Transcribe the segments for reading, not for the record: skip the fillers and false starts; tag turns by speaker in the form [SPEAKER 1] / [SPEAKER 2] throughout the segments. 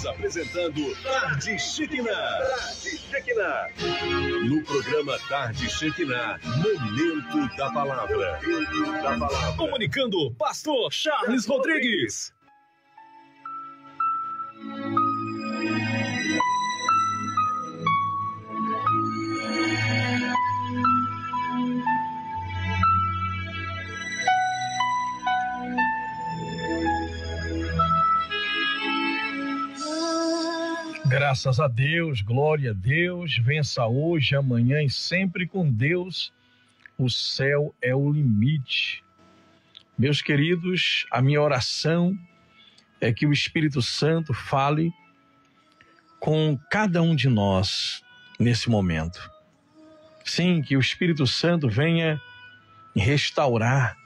[SPEAKER 1] Estamos apresentando Tarde Shekinah. Tarde Shekinah. No programa Tarde Shekinah, Momento da Palavra. Momento da Palavra. Comunicando, Pastor Charles Rodrigues.
[SPEAKER 2] Graças a Deus, glória a Deus, vença hoje, amanhã e sempre com Deus. O céu é o limite. Meus queridos, a minha oração é que o Espírito Santo fale com cada um de nós nesse momento. Sim, que o Espírito Santo venha restaurar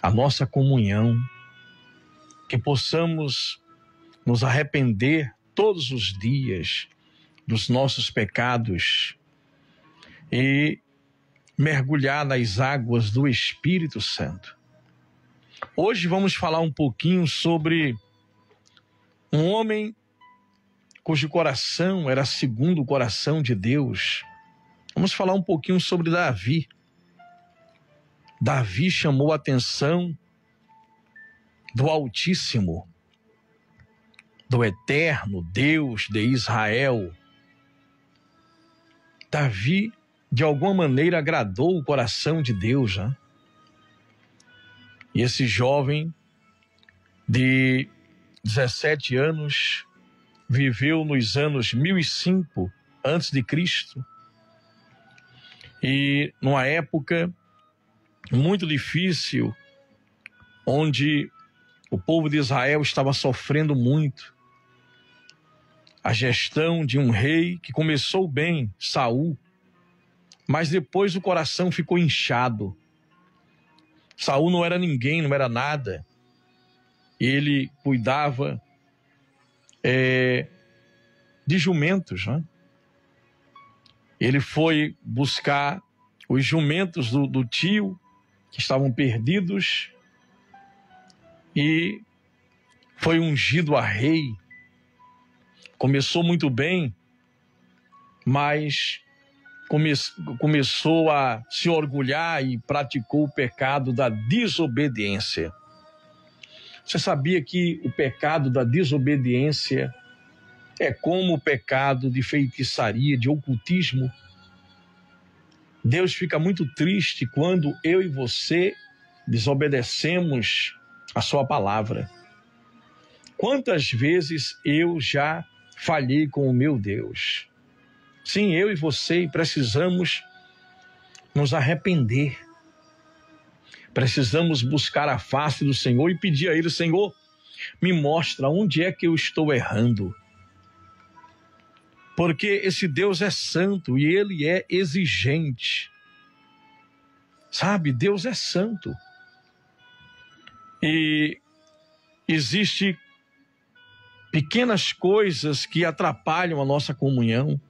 [SPEAKER 2] a nossa comunhão, que possamos nos arrepender todos os dias dos nossos pecados e mergulhar nas águas do Espírito Santo. Hoje vamos falar um pouquinho sobre um homem cujo coração era segundo o coração de Deus. Vamos falar um pouquinho sobre Davi. Davi chamou a atenção do Altíssimo, do eterno Deus de Israel. Davi, de alguma maneira, agradou o coração de Deus, né? E esse jovem de 17 anos viveu nos anos 1005 a.C. E numa época muito difícil, onde o povo de Israel estava sofrendo muito. A gestão de um rei que começou bem, Saul, mas depois o coração ficou inchado. Saul não era ninguém, não era nada. Ele cuidava de jumentos, né? Ele foi buscar os jumentos do tio, que estavam perdidos, e foi ungido a rei. Começou muito bem, mas começou a se orgulhar e praticou o pecado da desobediência. Você sabia que o pecado da desobediência é como o pecado de feitiçaria, de ocultismo? Deus fica muito triste quando eu e você desobedecemos a sua palavra. Quantas vezes eu já falhei com o meu Deus? Sim, eu e você precisamos nos arrepender. Precisamos buscar a face do Senhor e pedir a Ele: Senhor, me mostra onde é que eu estou errando. Porque esse Deus é santo e Ele é exigente. Sabe, Deus é santo. E existe pequenas coisas que atrapalham a nossa comunhão.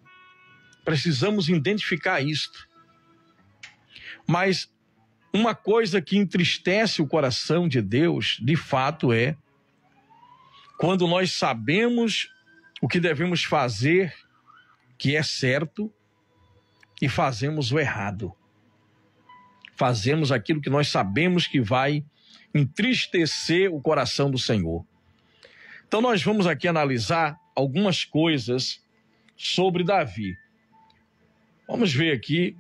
[SPEAKER 2] Precisamos identificar isto. Mas uma coisa que entristece o coração de Deus, de fato, é quando nós sabemos o que devemos fazer, que é certo, e fazemos o errado. Fazemos aquilo que nós sabemos que vai entristecer o coração do Senhor. Então nós vamos aqui analisar algumas coisas sobre Davi. Vamos ver aqui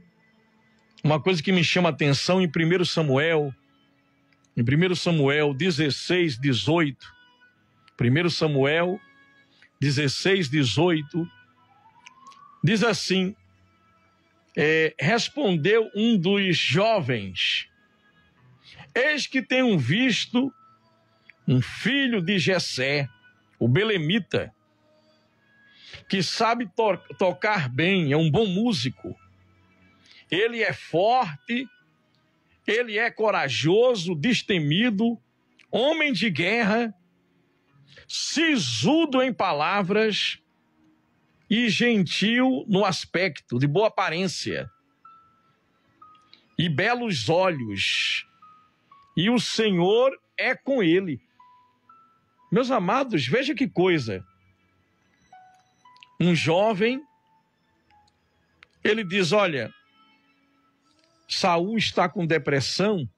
[SPEAKER 2] uma coisa que me chama a atenção em 1 Samuel 16, 18. 1 Samuel 16, 18. Diz assim: respondeu um dos jovens: eis que tenho visto um filho de Jessé, o belemita, que sabe tocar bem, é um bom músico. Ele é forte, ele é corajoso, destemido, homem de guerra, sisudo em palavras e gentil no aspecto, de boa aparência e belos olhos, e o Senhor é com ele. Meus amados, veja que coisa. um jovem, ele diz, olha, Saul está com depressão,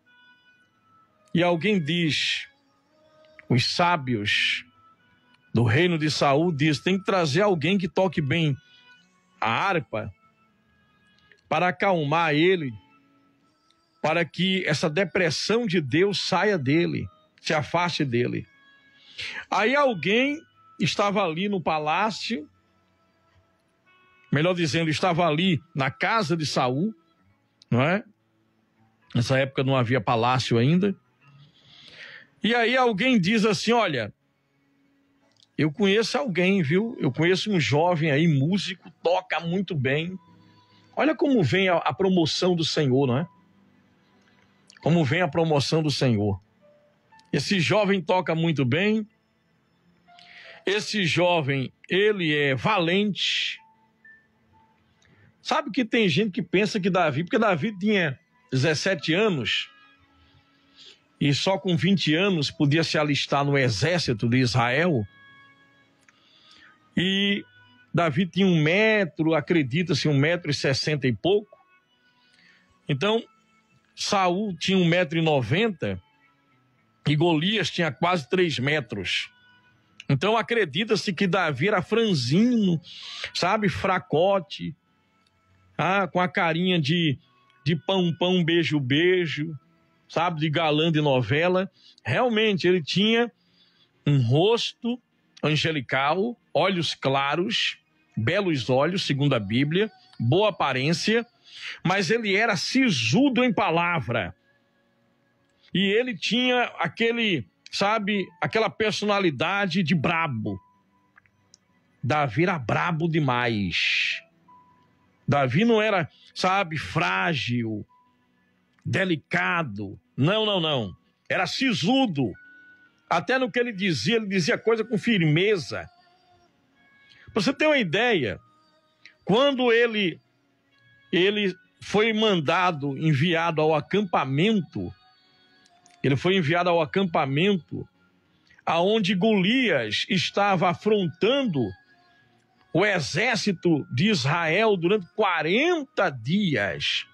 [SPEAKER 2] e alguém diz, os sábios do reino de Saul diz, tem que trazer alguém que toque bem a harpa para acalmar ele, para que essa depressão de Deus saia dele, se afaste dele. Aí alguém estava ali no palácio, melhor dizendo, estava ali na casa de Saul, não é? Nessa época não havia palácio ainda. E aí alguém diz assim, olha, eu conheço alguém, viu? Eu conheço um jovem aí, músico, toca muito bem. Olha como vem a promoção do Senhor, não é? Como vem a promoção do Senhor. Esse jovem toca muito bem. Esse jovem, ele é valente. Sabe que tem gente que pensa que Davi, porque Davi tinha 17 anos e só com 20 anos podia se alistar no exército de Israel. E Davi tinha 1 metro, acredita-se 1,60 m e pouco. Então, Saul tinha 1,90 m e Golias tinha quase 3 metros. Então, acredita-se que Davi era franzino, sabe, fracote, com a carinha de pão, beijo, sabe, de galã de novela. Realmente, ele tinha um rosto angelical, olhos claros, belos olhos, segundo a Bíblia, boa aparência, mas ele era sisudo em palavra. E ele tinha aquela personalidade de brabo. Davi era brabo demais. Davi não era, frágil, delicado. Não. Era sisudo. Até no que ele dizia coisa com firmeza. Pra você ter uma ideia, quando ele foi enviado ao acampamento, aonde Golias estava afrontando o exército de Israel durante 40 dias.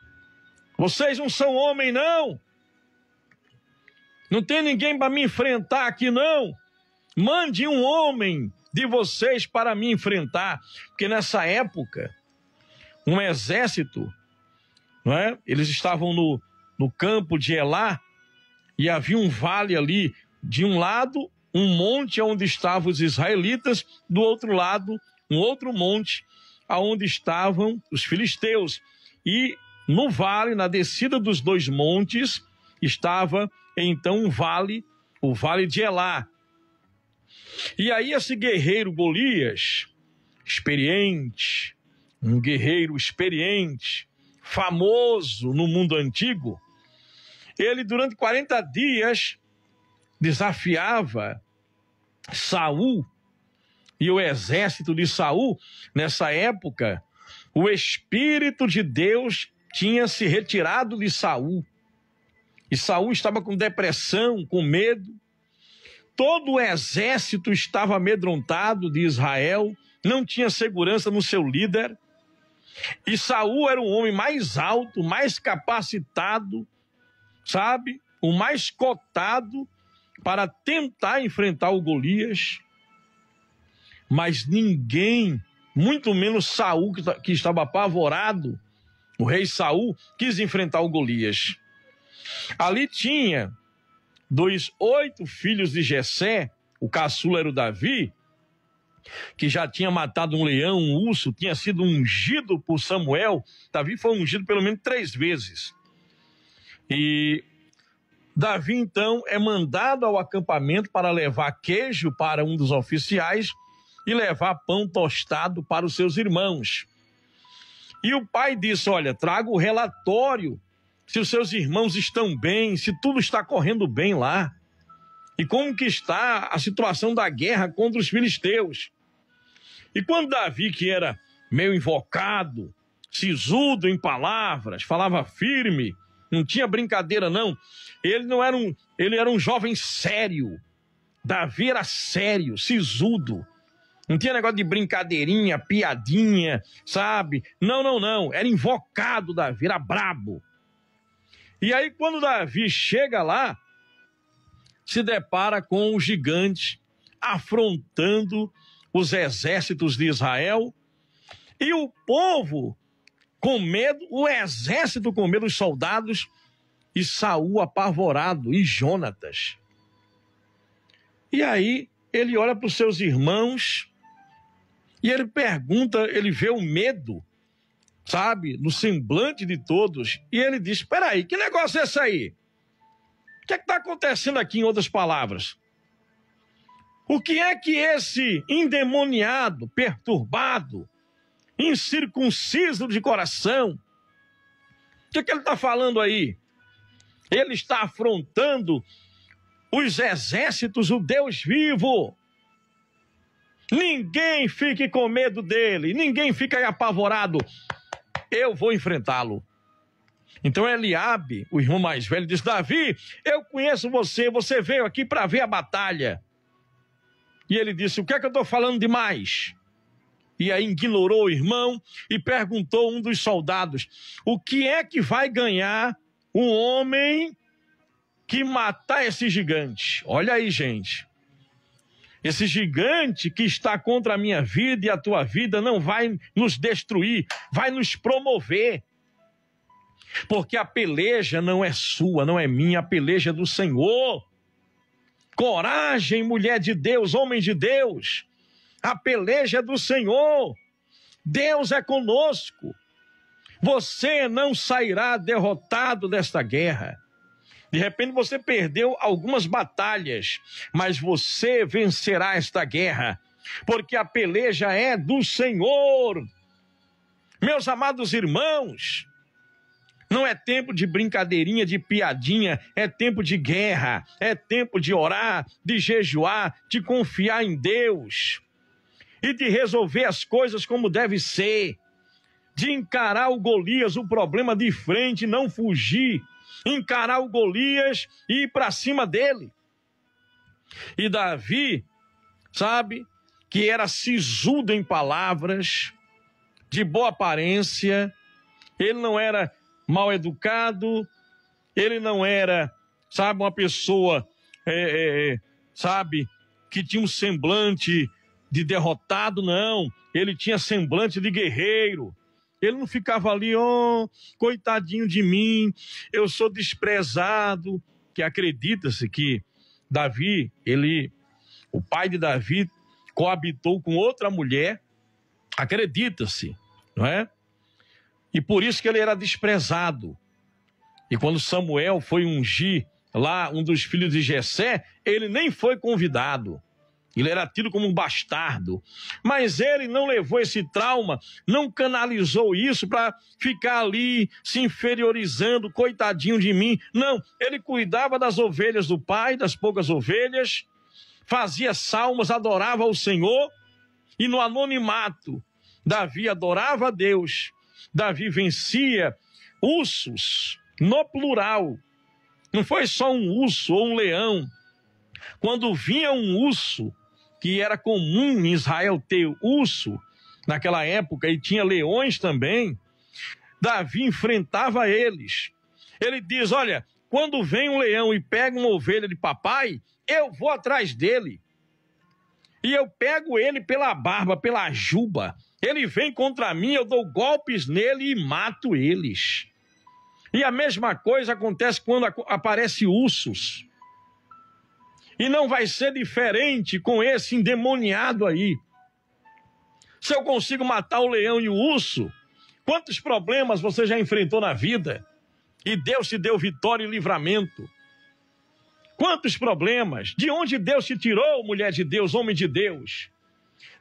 [SPEAKER 2] Vocês não são homem, não. Não tem ninguém para me enfrentar aqui, não. Mande um homem de vocês para me enfrentar. Porque nessa época, um exército, não é? Eles estavam no campo de Elá e havia um vale ali. De um lado, um monte onde estavam os israelitas, do outro lado, um outro monte onde estavam os filisteus. E no vale, na descida dos 2 montes, estava então um vale, o vale de Elá. E aí esse guerreiro Golias, um guerreiro experiente, famoso no mundo antigo, ele durante 40 dias desafiava Saul e o exército de Saul. Nessa época, o Espírito de Deus tinha se retirado de Saul. E Saul estava com depressão, com medo. Todo o exército estava amedrontado de Israel, não tinha segurança no seu líder. E Saul era o homem mais alto, mais capacitado, o mais cotado para tentar enfrentar o Golias. Mas ninguém, muito menos Saul, que estava apavorado, o rei Saul, quis enfrentar o Golias. Ali tinha 8 filhos de Jessé, o caçula era o Davi, que já tinha matado um leão, um urso, tinha sido ungido por Samuel. Davi foi ungido pelo menos 3 vezes. E Davi, então, é mandado ao acampamento para levar queijo para um dos oficiais e levar pão tostado para os seus irmãos. E o pai disse, olha, traga o relatório se os seus irmãos estão bem, se tudo está correndo bem lá. E como que está a situação da guerra contra os filisteus. E quando Davi, que era meio invocado, sisudo em palavras, falava firme, não tinha brincadeira não, ele era um jovem sério. Davi era sério, sisudo, Não tinha negócio de brincadeirinha, piadinha, sabe? Não. Era invocado Davi, era brabo. E aí quando Davi chega lá, se depara com o gigante afrontando os exércitos de Israel e o povo com medo, o exército com medo, os soldados, e Saul apavorado, e Jonatas. E aí ele olha para os seus irmãos e ele pergunta, ele vê o medo, sabe, no semblante de todos, e ele diz: espera aí, que negócio é esse aí? O que está acontecendo aqui, em outras palavras? O que é que esse endemoniado, perturbado, incircunciso de coração, o que é que ele está falando aí? Ele está afrontando os exércitos, o Deus vivo. Ninguém fique com medo dele, ninguém fica aí apavorado. Eu vou enfrentá-lo. Então Eliabe, o irmão mais velho, diz: Davi, eu conheço você, você veio aqui para ver a batalha. E ele disse: o que é que eu estou falando demais? E aí ignorou o irmão e perguntou a um dos soldados: o que é que vai ganhar um homem que matar esse gigante? Olha aí, gente. Esse gigante que está contra a minha vida e a tua vida não vai nos destruir, vai nos promover. Porque a peleja não é sua, não é minha, a peleja é do Senhor. Coragem, mulher de Deus, homem de Deus. A peleja é do Senhor. Deus é conosco. Você não sairá derrotado desta guerra. De repente você perdeu algumas batalhas, mas você vencerá esta guerra, porque a peleja é do Senhor. Meus amados irmãos, não é tempo de brincadeirinha, de piadinha, é tempo de guerra, é tempo de orar, de jejuar, de confiar em Deus e de resolver as coisas como deve ser, de encarar o Golias, o problema de frente, não fugir, encarar o Golias e ir para cima dele. E Davi, sabe, que era sisudo em palavras, de boa aparência, ele não era mal educado, ele não era, sabe, uma pessoa, sabe, que tinha um semblante de derrotado, não. Ele tinha semblante de guerreiro. Ele não ficava ali, coitadinho de mim, eu sou desprezado. Que acredita-se que Davi, o pai de Davi, coabitou com outra mulher, acredita-se, não é? E por isso que ele era desprezado. E quando Samuel foi ungir lá um dos filhos de Jessé, ele nem foi convidado. Ele era tido como um bastardo. Mas ele não levou esse trauma, não canalizou isso para ficar ali se inferiorizando, coitadinho de mim. Não, ele cuidava das ovelhas do pai, das poucas ovelhas, fazia salmos, adorava o Senhor. E no anonimato, Davi adorava a Deus. Davi vencia ursos, no plural. Não foi só um urso ou um leão. Quando vinha um urso, que era comum em Israel ter urso naquela época, e tinha leões também, Davi enfrentava eles. Ele diz: olha, quando vem um leão e pega uma ovelha de papai, eu vou atrás dele. E eu pego ele pela barba, pela juba. Ele vem contra mim, eu dou golpes nele e mato eles. E a mesma coisa acontece quando aparecem ursos. E não vai ser diferente com esse endemoniado aí. Se eu consigo matar o leão e o urso, quantos problemas você já enfrentou na vida? E Deus te deu vitória e livramento. Quantos problemas? De onde Deus te tirou, mulher de Deus, homem de Deus?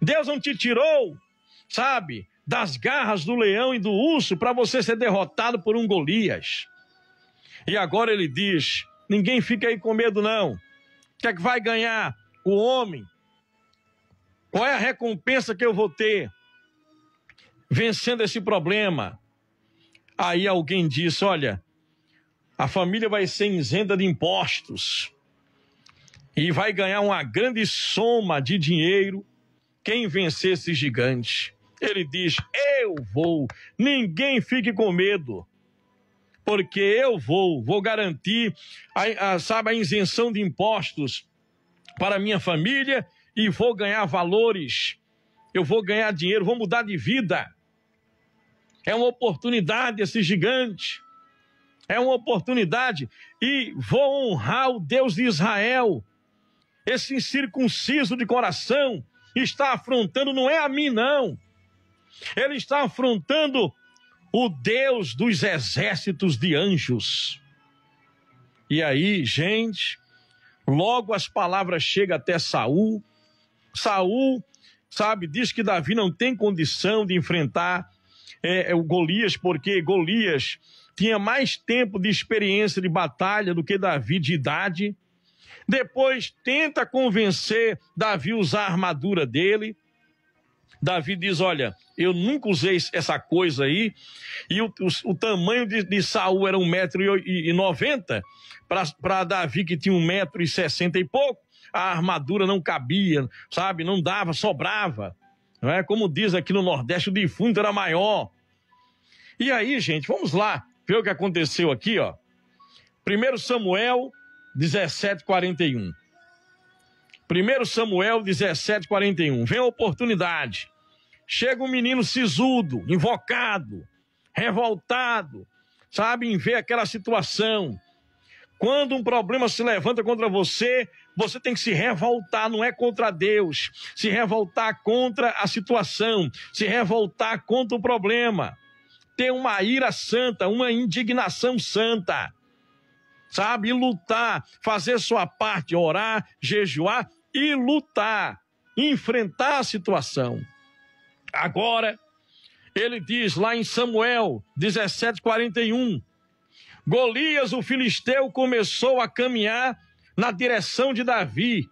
[SPEAKER 2] Deus não te tirou, sabe, das garras do leão e do urso para você ser derrotado por um Golias. E agora ele diz: ninguém fica aí com medo não. O que é que vai ganhar o homem? Qual é a recompensa que eu vou ter vencendo esse problema? Aí alguém disse: olha, a família vai ser isenta de impostos e vai ganhar uma grande soma de dinheiro quem vencer esse gigante. Ele diz, eu vou, ninguém fique com medo, porque eu vou garantir a isenção de impostos para a minha família e vou ganhar valores, eu vou ganhar dinheiro, vou mudar de vida. É uma oportunidade esse gigante, é uma oportunidade e vou honrar o Deus de Israel. Esse incircunciso de coração está afrontando, não é a mim não, ele está afrontando o Deus dos exércitos de anjos. E aí, gente, logo as palavras chegam até Saul. Saul, diz que Davi não tem condição de enfrentar o Golias, porque Golias tinha mais tempo de experiência de batalha do que Davi de idade. Depois tenta convencer Davi a usar a armadura dele. Davi diz, olha, eu nunca usei essa coisa aí, e o tamanho de Saul era 1,90 m, para Davi que tinha 1,60 m e pouco, a armadura não cabia, não dava, sobrava, não é? Como diz aqui no Nordeste, o defunto era maior. E aí, gente, vamos lá, ver o que aconteceu aqui, ó. 1 Samuel 17:41. 1 Samuel 17:41. Vem a oportunidade. Chega um menino sisudo, invocado, revoltado, em ver aquela situação. Quando um problema se levanta contra você, você tem que se revoltar, não é contra Deus. Se revoltar contra a situação, se revoltar contra o problema. Ter uma ira santa, uma indignação santa. E lutar, fazer sua parte, orar, jejuar e lutar, enfrentar a situação. Agora, ele diz lá em Samuel 17:41, Golias, o filisteu, começou a caminhar na direção de Davi.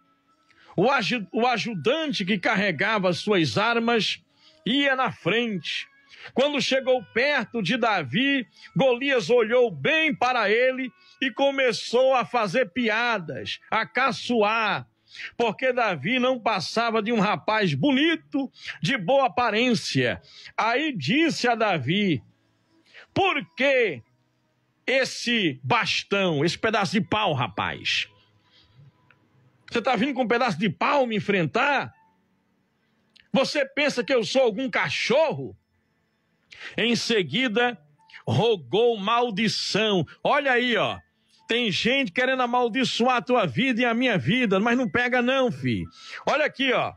[SPEAKER 2] O ajudante que carregava suas armas ia na frente. Quando chegou perto de Davi, Golias olhou bem para ele e começou a fazer piadas, a caçoar, porque Davi não passava de um rapaz bonito, de boa aparência. Aí disse a Davi, por que esse bastão, esse pedaço de pau, rapaz? Você está vindo com um pedaço de pau me enfrentar? Você pensa que eu sou algum cachorro? Em seguida, rogou maldição. Olha aí, ó. Tem gente querendo amaldiçoar a tua vida e a minha vida, mas não pega não, filho. Olha aqui, ó.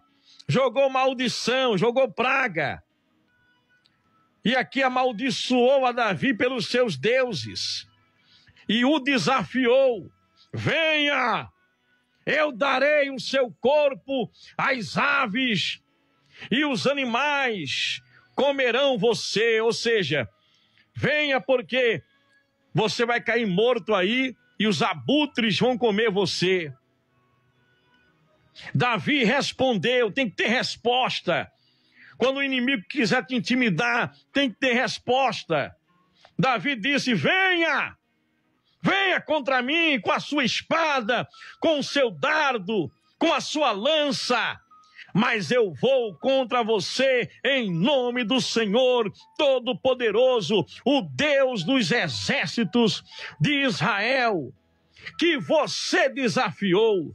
[SPEAKER 2] Jogou maldição, jogou praga. E aqui amaldiçoou a Davi pelos seus deuses. E o desafiou. Venha, eu darei o seu corpo às aves e os animais comerão você. Ou seja, venha porque você vai cair morto aí e os abutres vão comer você. Davi respondeu, tem que ter resposta. Quando o inimigo quiser te intimidar, tem que ter resposta. Davi disse, venha contra mim com a sua espada, com o seu dardo, com a sua lança. Mas eu vou contra você em nome do Senhor Todo-Poderoso, o Deus dos exércitos de Israel, que você desafiou.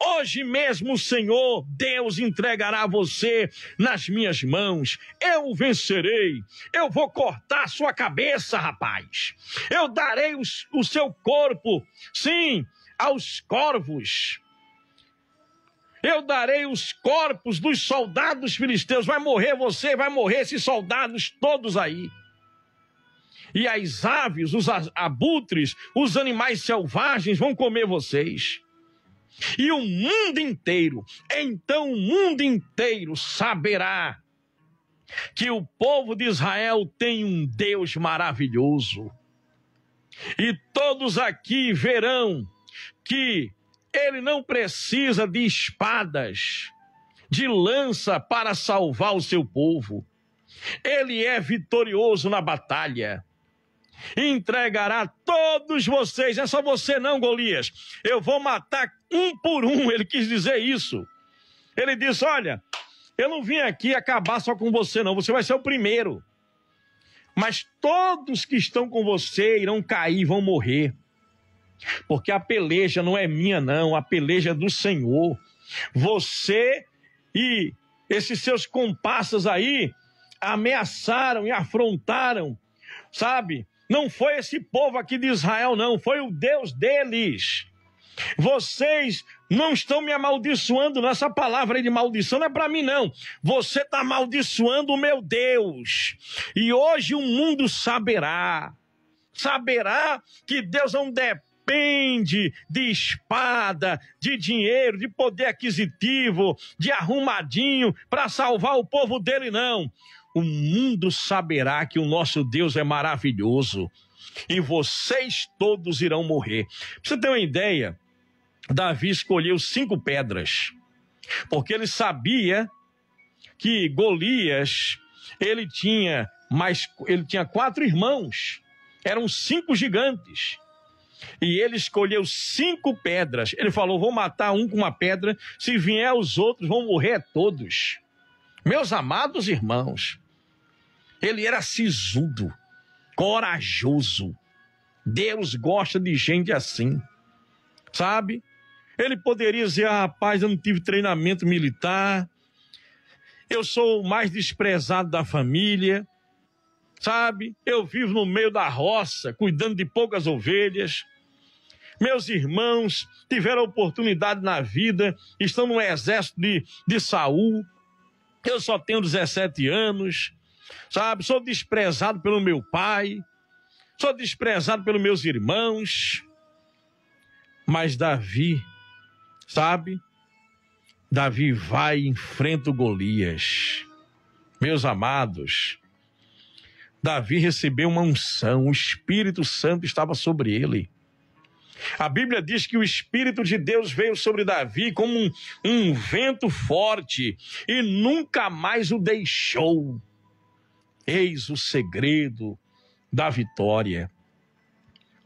[SPEAKER 2] Hoje mesmo o Senhor, Deus, entregará você nas minhas mãos. Eu vencerei. Eu vou cortar sua cabeça, rapaz. Eu darei o seu corpo, sim, aos corvos. Eu darei os corpos dos soldados filisteus. Vai morrer você, vai morrer esses soldados todos aí. E as aves, os abutres, os animais selvagens vão comer vocês. E o mundo inteiro, então o mundo inteiro saberá que o povo de Israel tem um Deus maravilhoso. E todos aqui verão que ele não precisa de espadas, de lança para salvar o seu povo. Ele é vitorioso na batalha. Entregará todos vocês. Não é só você não, Golias. Eu vou matar um por um. Ele quis dizer isso. Ele disse, olha, eu não vim aqui acabar só com você, não. Você vai ser o primeiro. Mas todos que estão com você irão cair, vão morrer. Porque a peleja não é minha, não. A peleja é do Senhor. Você e esses seus comparsas aí ameaçaram e afrontaram, sabe? Não foi esse povo aqui de Israel, não. Foi o Deus deles. Vocês não estão me amaldiçoando nessa palavra aí de maldição, não é para mim, não. Você está amaldiçoando o meu Deus. E hoje o mundo saberá que Deus não depende de espada, de dinheiro, de poder aquisitivo, de arrumadinho para salvar o povo dele, não. O mundo saberá que o nosso Deus é maravilhoso e vocês todos irão morrer. Pra você ter uma ideia, Davi escolheu 5 pedras, porque ele sabia que Golias, ele tinha 4 irmãos, eram 5 gigantes, e ele escolheu 5 pedras. Ele falou, vou matar um com uma pedra, se vier os outros vão morrer todos. Meus amados irmãos, ele era sisudo, corajoso. Deus gosta de gente assim, sabe? Ele poderia dizer, rapaz, eu não tive treinamento militar, eu sou o mais desprezado da família, sabe? Eu vivo no meio da roça, cuidando de poucas ovelhas. Meus irmãos tiveram oportunidade na vida, estão no exército de Saul. Eu só tenho 17 anos, sabe? Sou desprezado pelo meu pai, sou desprezado pelos meus irmãos. Mas Davi, sabe? Davi vai e enfrenta o Golias. Meus amados, Davi recebeu uma unção, o Espírito Santo estava sobre ele. A Bíblia diz que o Espírito de Deus veio sobre Davi como um vento forte e nunca mais o deixou. Eis o segredo da vitória.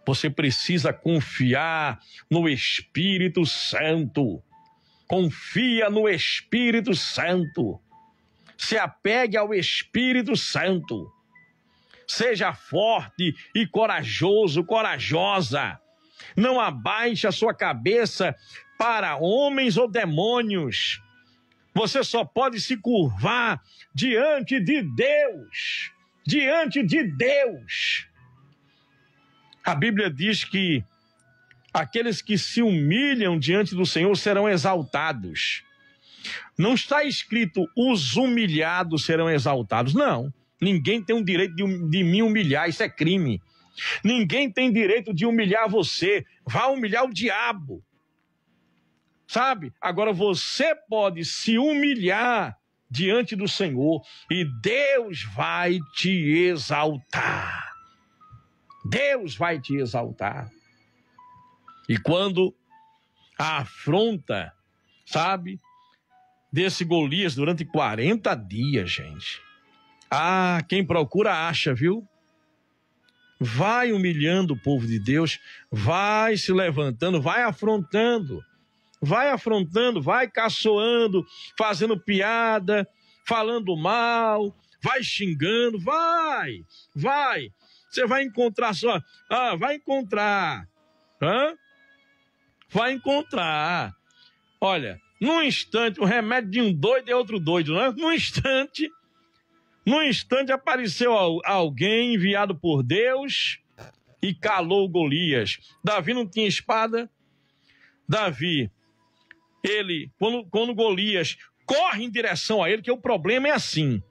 [SPEAKER 2] Você precisa confiar no Espírito Santo. Confia no Espírito Santo. Se apegue ao Espírito Santo. Seja forte e corajoso, corajosa. Não abaixe a sua cabeça para homens ou demônios. Você só pode se curvar diante de Deus. Diante de Deus. A Bíblia diz que aqueles que se humilham diante do Senhor serão exaltados. Não está escrito, os humilhados serão exaltados. Não, ninguém tem o direito de me humilhar, isso é crime. Ninguém tem direito de humilhar você, vá humilhar o diabo. Sabe? Agora você pode se humilhar diante do Senhor e Deus vai te exaltar. Deus vai te exaltar. E quando a afronta, sabe, desse Golias durante 40 dias, gente. Quem procura acha, viu? Vai humilhando o povo de Deus, vai se levantando, vai afrontando, vai caçoando, fazendo piada, falando mal, vai xingando, vai. Você vai encontrar só, vai encontrar. Vai encontrar. Olha, num instante, o remédio de um doido é outro doido, né? Num instante apareceu alguém enviado por Deus e calou Golias. Davi não tinha espada. Davi, quando Golias corre em direção a ele, que o problema é assim.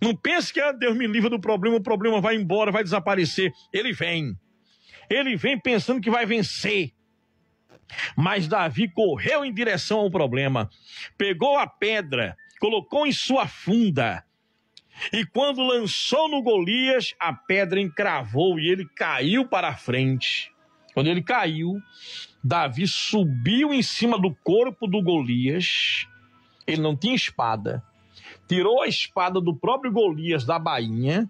[SPEAKER 2] Não pense que Deus me livra do problema, o problema vai embora, vai desaparecer. Ele vem pensando que vai vencer. Mas Davi correu em direção ao problema, pegou a pedra, colocou em sua funda, e quando lançou no Golias, a pedra encravou e ele caiu para a frente. Quando ele caiu, Davi subiu em cima do corpo do Golias. Ele não tinha espada. Tirou a espada do próprio Golias da bainha.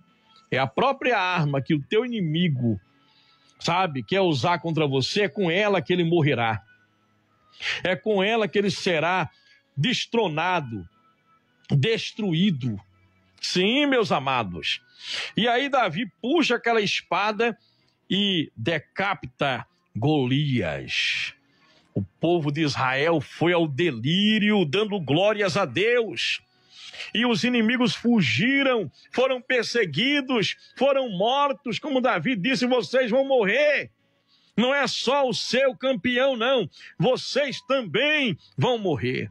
[SPEAKER 2] É a própria arma que o teu inimigo, sabe, quer usar contra você. É com ela que ele morrerá. É com ela que ele será destronado. destruído. Sim, meus amados. E aí Davi puxa aquela espada e decapita Golias. O povo de Israel foi ao delírio, dando glórias a Deus. E os inimigos fugiram, foram perseguidos, foram mortos. Como Davi disse, vocês vão morrer. Não é só o seu campeão, não. Vocês também vão morrer.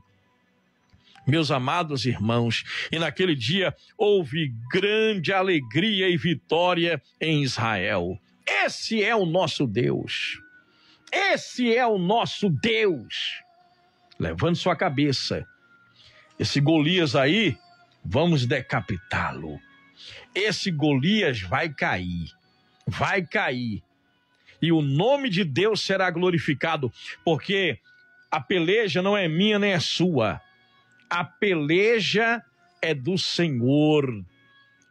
[SPEAKER 2] Meus amados irmãos, e naquele dia houve grande alegria e vitória em Israel. Esse é o nosso Deus. Esse é o nosso Deus. Levante sua cabeça. Esse Golias aí, vamos decapitá-lo. Esse Golias vai cair. Vai cair. E o nome de Deus será glorificado, porque a peleja não é minha nem é sua. A peleja é do Senhor.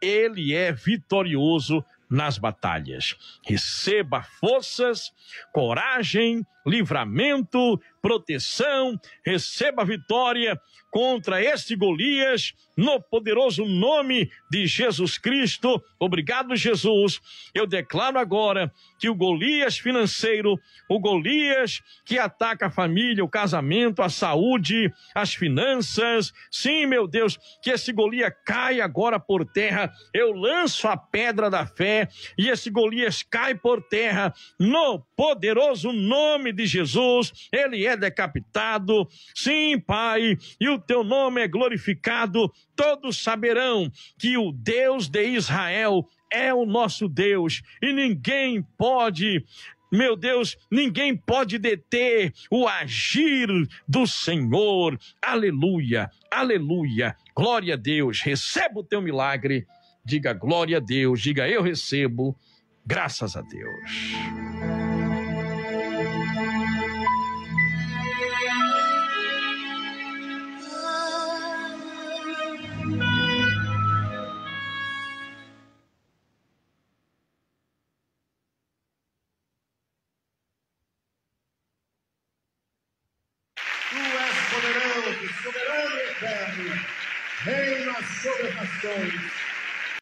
[SPEAKER 2] Ele é vitorioso nas batalhas. Receba forças, coragem, livramento, proteção. Receba vitória contra este Golias, no poderoso nome de Jesus Cristo. Obrigado, Jesus. Eu declaro agora que o Golias financeiro, o Golias que ataca a família, o casamento, a saúde, as finanças, sim, meu Deus, que esse Golias caia agora por terra. Eu lanço a pedra da fé e esse Golias cai por terra no poderoso nome de Jesus. Ele é decapitado. Sim, Pai, e o teu nome é glorificado. Todos saberão que o Deus de Israel é o nosso Deus e ninguém pode, meu Deus, ninguém pode deter o agir do Senhor. Aleluia, aleluia, glória a Deus. Receba o teu milagre, diga glória a Deus, diga eu recebo, graças a Deus.
[SPEAKER 3] Tu és poderoso, soberano e eterno, reina sobre as nações.